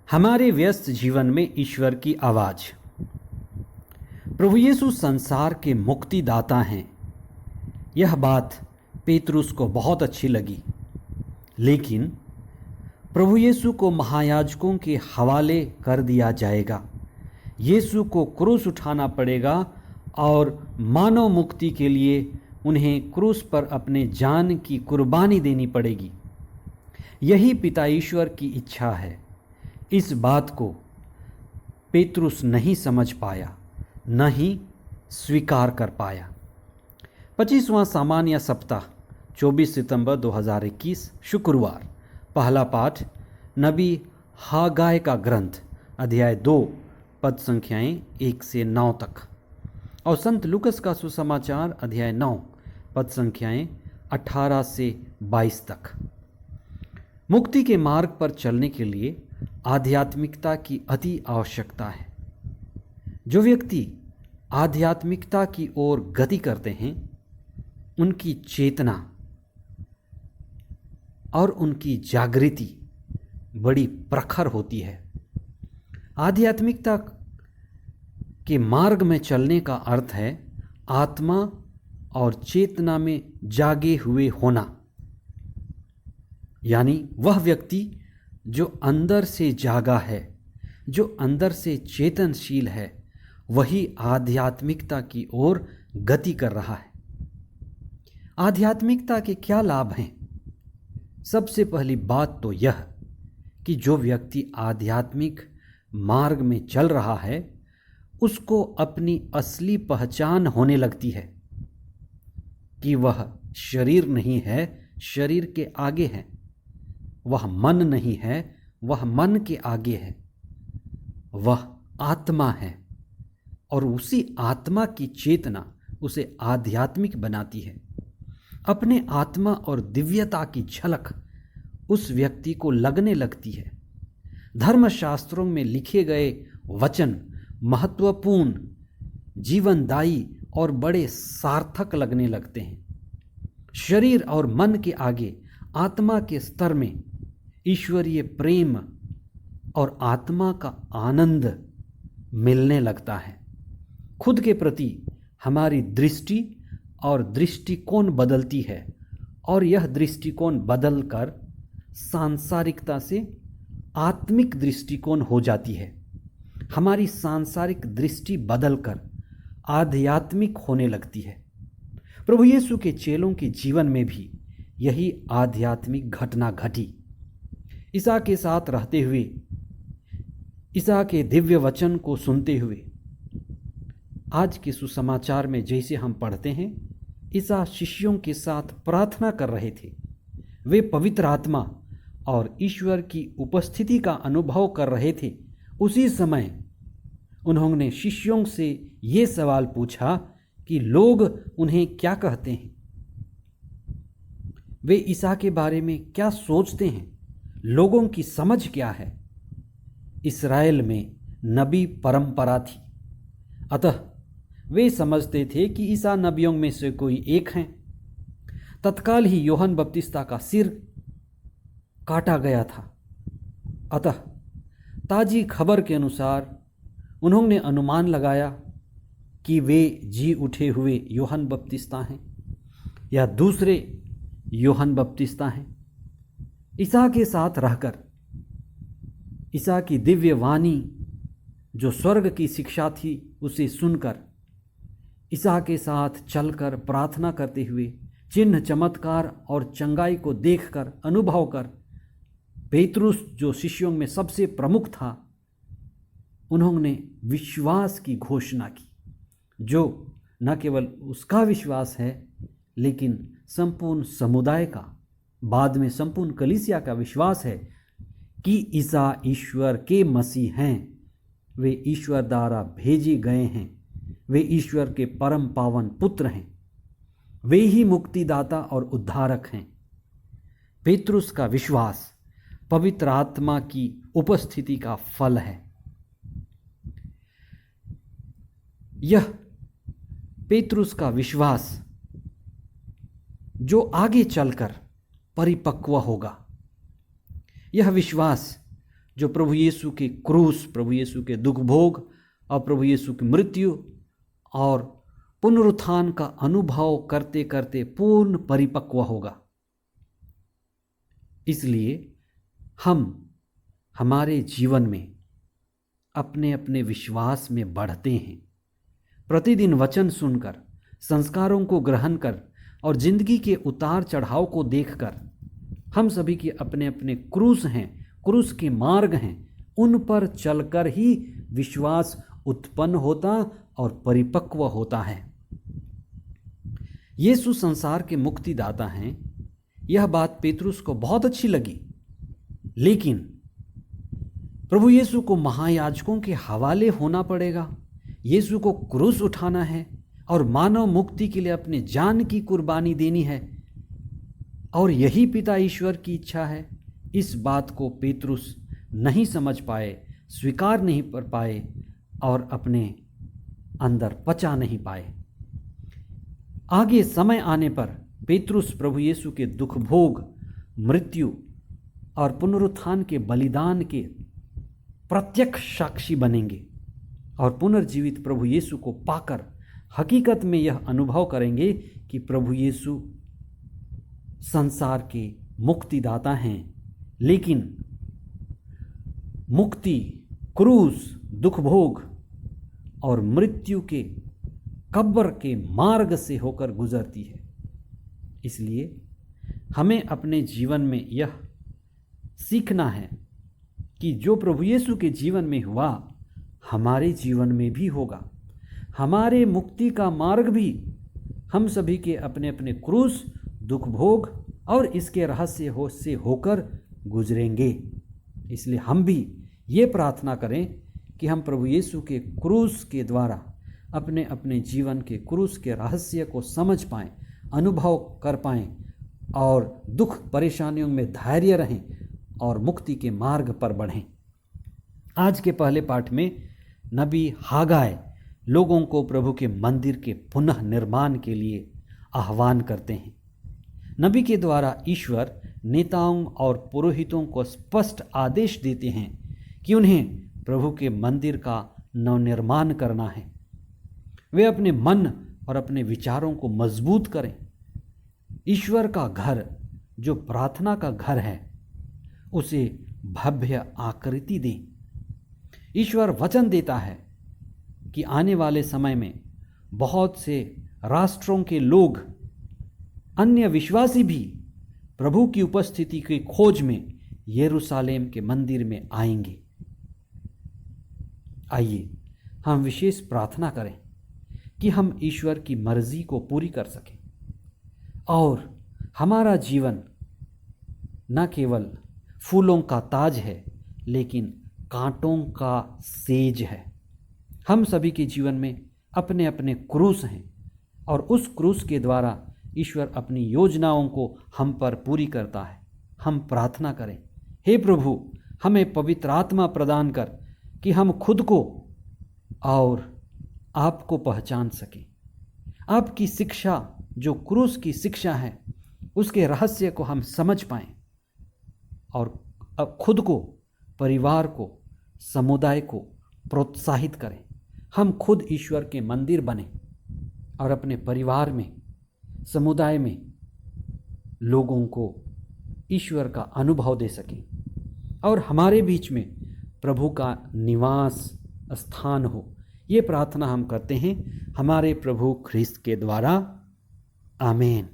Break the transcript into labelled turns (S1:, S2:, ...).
S1: हमारे व्यस्त जीवन में ईश्वर की आवाज़। प्रभु यीशु संसार के मुक्तिदाता हैं। यह बात पेतरुस को बहुत अच्छी लगी, लेकिन प्रभु यीशु को महायाजकों के हवाले कर दिया जाएगा। यीशु को क्रूस उठाना पड़ेगा और मानव मुक्ति के लिए उन्हें क्रूस पर अपने जान की कुर्बानी देनी पड़ेगी। यही पिता ईश्वर की इच्छा है। इस बात को पेतरुस नहीं समझ पाया, न ही स्वीकार कर पाया। 25वां सामान्य सप्ताह 24 सितंबर 2021 शुक्रवार। पहला पाठ नबी हागाय का ग्रंथ अध्याय 2 पद संख्याएं 1 से 9 तक और संत लूकस का सुसमाचार अध्याय 9 पद संख्याएं 18 से 22 तक। मुक्ति के मार्ग पर चलने के लिए आध्यात्मिकता की अति आवश्यकता है। जो व्यक्ति आध्यात्मिकता की ओर गति करते हैं, उनकी चेतना और उनकी जागृति बड़ी प्रखर होती है। आध्यात्मिकता के मार्ग में चलने का अर्थ है आत्मा और चेतना में जागे हुए होना, यानी वह व्यक्ति जो अंदर से जागा है, जो अंदर से चेतनशील है, वही आध्यात्मिकता की ओर गति कर रहा है। आध्यात्मिकता के क्या लाभ हैं? सबसे पहली बात तो यह कि जो व्यक्ति आध्यात्मिक मार्ग में चल रहा है, उसको अपनी असली पहचान होने लगती है कि वह शरीर नहीं है, शरीर के आगे है। वह मन नहीं है, वह मन के आगे है। वह आत्मा है और उसी आत्मा की चेतना उसे आध्यात्मिक बनाती है। अपने आत्मा और दिव्यता की झलक उस व्यक्ति को लगने लगती है। धर्मशास्त्रों में लिखे गए वचन महत्वपूर्ण, जीवनदायी और बड़े सार्थक लगने लगते हैं। शरीर और मन के आगे आत्मा के स्तर में ईश्वरीय प्रेम और आत्मा का आनंद मिलने लगता है। खुद के प्रति हमारी दृष्टि और दृष्टिकोण बदलती है और यह दृष्टिकोण बदलकर सांसारिकता से आत्मिक दृष्टिकोण हो जाती है। हमारी सांसारिक दृष्टि बदलकर आध्यात्मिक होने लगती है। प्रभु यीशु के चेलों के जीवन में भी यही आध्यात्मिक घटना घटी। ईसा के साथ रहते हुए, ईसा के दिव्य वचन को सुनते हुए, आज के सुसमाचार में जैसे हम पढ़ते हैं, ईसा शिष्यों के साथ प्रार्थना कर रहे थे। वे पवित्र आत्मा और ईश्वर की उपस्थिति का अनुभव कर रहे थे। उसी समय उन्होंने शिष्यों से ये सवाल पूछा कि लोग उन्हें क्या कहते हैं, वे ईसा के बारे में क्या सोचते हैं, लोगों की समझ क्या है। इस्राएल में नबी परंपरा थी, अतः वे समझते थे कि ईसा नबियों में से कोई एक हैं। तत्काल ही यूहन्ना बपतिस्ता का सिर काटा गया था। अतः ताजी खबर के अनुसार उन्होंने अनुमान लगाया कि वे जी उठे हुए यूहन्ना बपतिस्ता हैं या दूसरे यूहन्ना बपतिस्ता हैं। ईसा के साथ रहकर, ईसा की दिव्य वाणी जो स्वर्ग की शिक्षा थी उसे सुनकर, ईसा के साथ चलकर, प्रार्थना करते हुए, चिन्ह चमत्कार और चंगाई को देखकर, अनुभव कर, पेतरुस जो शिष्यों में सबसे प्रमुख था, उन्होंने विश्वास की घोषणा की, जो न केवल उसका विश्वास है लेकिन संपूर्ण समुदाय का, बाद में संपूर्ण कलीसिया का विश्वास है कि ईसा ईश्वर के मसीह हैं। वे ईश्वर द्वारा भेजे गए हैं। वे ईश्वर के परम पावन पुत्र हैं। वे ही मुक्तिदाता और उद्धारक हैं। पेतरुस का विश्वास पवित्र आत्मा की उपस्थिति का फल है। यह पेतरुस का विश्वास जो आगे चलकर परिपक्व होगा, यह विश्वास जो प्रभु यीशु के क्रूस, प्रभु यीशु के दुख भोग और प्रभु यीशु की मृत्यु और पुनरुत्थान का अनुभव करते करते पूर्ण परिपक्व होगा। इसलिए हम हमारे जीवन में अपने अपने विश्वास में बढ़ते हैं। प्रतिदिन वचन सुनकर, संस्कारों को ग्रहण कर और जिंदगी के उतार चढ़ाव को देखकर हम सभी के अपने अपने क्रूस हैं, क्रूस के मार्ग हैं, उन पर चलकर ही विश्वास उत्पन्न होता और परिपक्व होता है। यीशु संसार के मुक्तिदाता हैं, यह बात पेतरुस को बहुत अच्छी लगी, लेकिन प्रभु यीशु को महायाजकों के हवाले होना पड़ेगा, यीशु को क्रूस उठाना है और मानव मुक्ति के लिए अपने जान की कुर्बानी देनी है, और यही पिता ईश्वर की इच्छा है। इस बात को पेतरुस नहीं समझ पाए, स्वीकार नहीं कर पाए और अपने अंदर पचा नहीं पाए। आगे समय आने पर पेतरुस प्रभु यीशु के दुख भोग, मृत्यु और पुनरुत्थान के बलिदान के प्रत्यक्ष साक्षी बनेंगे और पुनर्जीवित प्रभु यीशु को पाकर हकीकत में यह अनुभव करेंगे कि प्रभु यीशु संसार के मुक्तिदाता हैं। लेकिन मुक्ति क्रूस, दुख भोग और मृत्यु के कब्र के मार्ग से होकर गुजरती है। इसलिए हमें अपने जीवन में यह सीखना है कि जो प्रभु यीशु के जीवन में हुआ हमारे जीवन में भी होगा। हमारे मुक्ति का मार्ग भी हम सभी के अपने अपने क्रूस, दुख भोग और इसके रहस्य से होकर गुजरेंगे। इसलिए हम भी ये प्रार्थना करें कि हम प्रभु यीशु के क्रूस के द्वारा अपने अपने जीवन के क्रूस के रहस्य को समझ पाएं, अनुभव कर पाएं और दुख परेशानियों में धैर्य रहें और मुक्ति के मार्ग पर बढ़ें। आज के पहले पाठ में नबी हागाय लोगों को प्रभु के मंदिर के पुनः निर्माण के लिए आह्वान करते हैं। नबी के द्वारा ईश्वर नेताओं और पुरोहितों को स्पष्ट आदेश देते हैं कि उन्हें प्रभु के मंदिर का नवनिर्माण करना है। वे अपने मन और अपने विचारों को मजबूत करें। ईश्वर का घर, जो प्रार्थना का घर है, उसे भव्य आकृति दें। ईश्वर वचन देता है कि आने वाले समय में बहुत से राष्ट्रों के लोग, अन्य विश्वासी भी प्रभु की उपस्थिति की खोज में यरूशलेम के मंदिर में आएंगे। आइए हम विशेष प्रार्थना करें कि हम ईश्वर की मर्जी को पूरी कर सकें और हमारा जीवन न केवल फूलों का ताज है लेकिन कांटों का सेज है। हम सभी के जीवन में अपने अपने क्रूस हैं और उस क्रूस के द्वारा ईश्वर अपनी योजनाओं को हम पर पूरी करता है। हम प्रार्थना करें, हे प्रभु हमें पवित्र आत्मा प्रदान कर कि हम खुद को और आपको पहचान सकें। आपकी शिक्षा जो क्रूस की शिक्षा है उसके रहस्य को हम समझ पाएं और अब खुद को, परिवार को, समुदाय को प्रोत्साहित करें। हम खुद ईश्वर के मंदिर बने और अपने परिवार में, समुदाय में लोगों को ईश्वर का अनुभव दे सकें और हमारे बीच में प्रभु का निवास स्थान हो। ये प्रार्थना हम करते हैं हमारे प्रभु ख्रिस्त के द्वारा। आमीन।